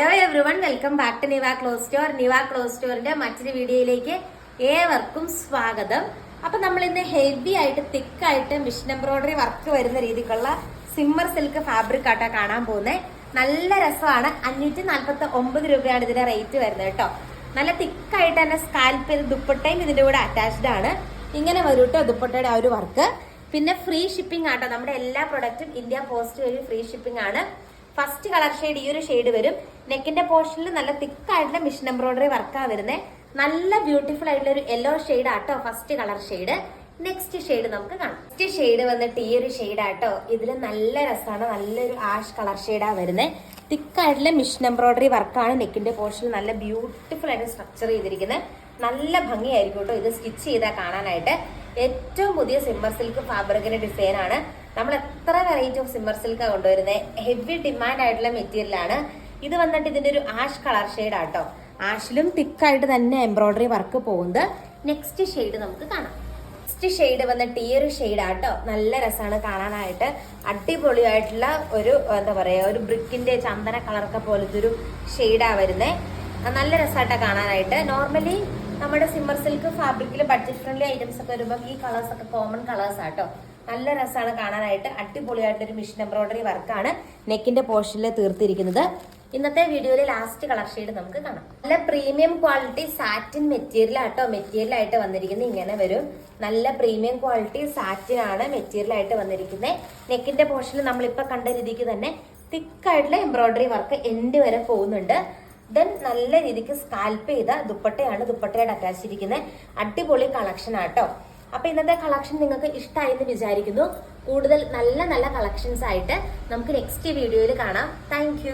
Hello everyone, welcome back to Niva cloth store. Niva cloth സ്റ്റോറിന്റെ മറ്റൊരു വീഡിയോയിലേക്ക് ഏവർക്കും സ്വാഗതം. അപ്പൊ നമ്മൾ ഇന്ന് ഹെവി ആയിട്ട് തിക്കായിട്ട് മിഷൻ എംബ്രോയിഡറി വർക്ക് വരുന്ന രീതിക്കുള്ള സിമ്മർ സിൽക്ക് ഫാബ്രിക് ആട്ടാ കാണാൻ പോകുന്നത്. നല്ല രസമാണ്. 549 രൂപയാണ് ഇതിന്റെ റേറ്റ് വരുന്നത് കേട്ടോ. നല്ല തിക്കായിട്ട് തന്നെ സ്കാൽപ്പ് ചെയ്ത് ദുപ്പട്ടയും ഇതിന്റെ കൂടെ അറ്റാച്ച്ഡ് ആണ്. ഇങ്ങനെ വരും കേട്ടോ ദുപ്പട്ടയുടെ ആ ഒരു വർക്ക്. പിന്നെ ഫ്രീ ഷിപ്പിംഗ് ആട്ടോ. നമ്മുടെ എല്ലാ പ്രൊഡക്റ്റും ഇന്ത്യ പോസ്റ്റ് വഴി ഫ്രീ ഷിപ്പിംഗ് ആണ്. ഫസ്റ്റ് കളർ ഷെയ്ഡ് ഈ ഒരു ഷെയ്ഡ് വരും. നെക്കിന്റെ പോർഷനിൽ നല്ല തിക്കായിട്ടുള്ള മിഷൻ എംബ്രോയിഡറി വർക്കാണ് വരുന്നത്. നല്ല ബ്യൂട്ടിഫുൾ ആയിട്ടുള്ള ഒരു യെല്ലോ ഷെയ്ഡ് ആട്ടോ first colour shade. Next shade നമുക്ക് കാണാം. നെക്സ്റ്റ് ഷെയ്ഡ് വന്നിട്ട് ഈ ഒരു ഷെയ്ഡ് ആട്ടോ. ഇതിൽ നല്ല രസമാണ്. നല്ലൊരു ആഷ് കളർ ഷെയ്ഡാണ് വരുന്നത്. തിക്കായിട്ടുള്ള മിഷൻ എംബ്രോയിഡറി വർക്കാണ്. നെക്കിന്റെ പോർഷനിൽ നല്ല ബ്യൂട്ടിഫുൾ ആയിട്ട് സ്ട്രക്ചർ ചെയ്തിരിക്കുന്നത്. നല്ല ഭംഗിയായിരിക്കും കേട്ടോ ഇത് സ്റ്റിച്ച് ചെയ്താൽ കാണാനായിട്ട്. ഏറ്റവും പുതിയ സിമ്മർ സിൽക്ക് ഫാബ്രിക്കിന്റെ ഡിസൈൻ ആണ്. നമ്മൾ എത്ര വെറൈറ്റി ഓഫ് സിമ്മർ സിൽക്ക് കൊണ്ടുവരുന്നത്. ഹെവി ഡിമാൻഡ് ആയിട്ടുള്ള മെറ്റീരിയൽ ആണ്. ഇത് വന്നിട്ട് ഇതിന്റെ ഒരു ആഷ് കളർ ഷെയ്ഡ് ആട്ടോ. ആഷിലും തിക്കായിട്ട് തന്നെ എംബ്രോയിഡറി വർക്ക് പോകുന്നത്. നെക്സ്റ്റ് ഷെയ്ഡ് നമുക്ക് കാണാം. നെക്സ്റ്റ് ഷെയ്ഡ് വന്നിട്ട് ഈ ഒരു ഷെയ്ഡ് ആട്ടോ. നല്ല രസമാണ് കാണാനായിട്ട്. അടിപൊളിയായിട്ടുള്ള ഒരു എന്താ പറയാ, ഒരു ബ്രിക്കിന്റെ ചന്ദന കളറൊക്കെ പോലത്തെ ഒരു ഷെയ്ഡാ വരുന്നത്. നല്ല രസമായിട്ടാ കാണാനായിട്ട്. നോർമലി നമ്മുടെ സിമ്മർ സിൽക്ക് ഫാബ്രിക്കിൽ ബഡ്ജറ്റ് ഫ്രണ്ട്ലി ഐറ്റംസ് ഒക്കെ വരുമ്പോൾ ഈ കളേഴ്സ് ഒക്കെ കോമൺ കളേഴ്സ് ആട്ടോ. നല്ല രസമാണ് കാണാനായിട്ട്. അടിപൊളിയായിട്ടൊരു മിഷൻ എംബ്രോയിഡറി വർക്കാണ് നെക്കിന്റെ പോർഷനിൽ തീർത്തിരിക്കുന്നത്. ഇന്നത്തെ വീഡിയോയിലെ ലാസ്റ്റ് കളർ ഷെയ്ഡ് നമുക്ക് കാണാം. നല്ല പ്രീമിയം ക്വാളിറ്റി സാറ്റിൻ മെറ്റീരിയൽ ആട്ടോ. മെറ്റീരിയൽ ആയിട്ട് വന്നിരിക്കുന്നത് ഇങ്ങനെ വരും. നല്ല പ്രീമിയം ക്വാളിറ്റി സാറ്റിൻ ആണ് മെറ്റീരിയൽ ആയിട്ട് വന്നിരിക്കുന്നത്. നെക്കിന്റെ പോർഷനിൽ നമ്മളിപ്പോ കണ്ട രീതിക്ക് തന്നെ തിക്കായിട്ടുള്ള എംബ്രോയിഡറി വർക്ക് എൻഡ് വരെ പോകുന്നുണ്ട്. ദെൻ നല്ല രീതിക്ക് സ്കാൽപ്പ് ചെയ്ത ദുപ്പട്ടയാണ് ദുപ്പട്ടയുടെ അറ്റാച്ച് ഇരിക്കുന്നത്. അടിപൊളി കളക്ഷൻ ആട്ടോ. അപ്പൊ ഇന്നത്തെ കളക്ഷൻ നിങ്ങൾക്ക് ഇഷ്ടമായി എന്ന് വിചാരിക്കുന്നു. കൂടുതൽ നല്ല നല്ല കളക്ഷൻസ് ആയിട്ട് നമുക്ക് നെക്സ്റ്റ് വീഡിയോയിൽ കാണാം. താങ്ക്